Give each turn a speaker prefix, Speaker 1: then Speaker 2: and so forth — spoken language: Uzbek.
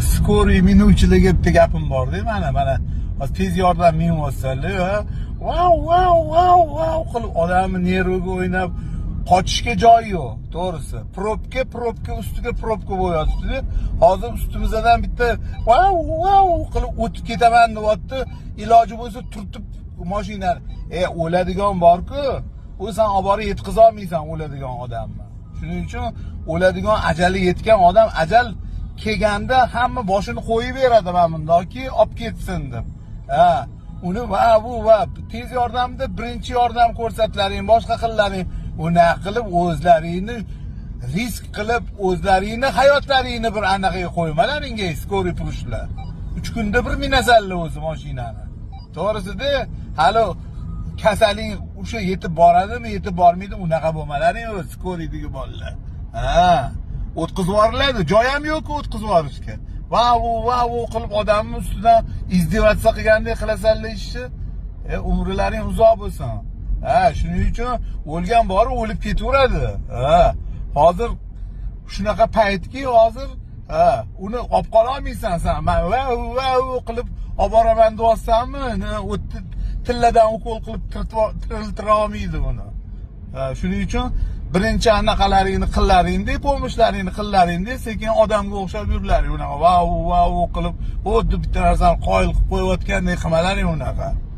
Speaker 1: skoriy minuvchiligi bitta gapim bor-da, mana tez yordam minib wow qilib odamni nerviga o'ynab qochishga joyi yo'q, to'g'risi. Probka ustiga probka bo'yapti. Hozir ustimizdan bitta wow qilib o'tib ketaman deyapti. Iloji bo'lsa turtib mashinani. O'ladigan bor-ku, o'zing olib borib yetkiza olmaysan o'ladigan odamni. Shuning uchun o'ladigan ajali yetgan odam ajal kelganda hamma boshini qo'yib beradi mana bundoki olib ketsin deb. Uni tez yordamda birinchi yordam ko'rsatlaring, boshqa qillaring, uni qilib o'zlaringni risk qilib o'zlaringni hayotlaringni bir anaqaga qo'ymalaringga skoriy pushlar. 3 kunda bir minasanlar o'zi mashinani. To'g'risida hali kasaling o'sha yetib boradimi, yetib bormaydi, unaqa bo'lmalaring o'zi skoriydagi bolalar. O'tkazib yuboriladi, joy ham yo'q-ku o'tkazib yuborishga. Wow qilib odamni ustidan izdivatsiya qilgandek qilasanlar ishni. Umrlaring uzoq bo'lsin. Shuning uchun o'lgan bor, o'lib ketaveradi. Hozir shunaqa paytki, hozir uni olib qola olmaysan sen. Men qilib olib boraman deyapsanmi? Tilladan ukol qilib tiriltira olmaydi uni. Shuning uchun birinchi anaqalaringni qillaringda, pomoshlaringni qillaringda, sekin odamga o'xshab yurlaring. Unaqa wow qilib, xuddi bitta narsani qoyil qilib qo'yayotgandek qilmalaring unaqa.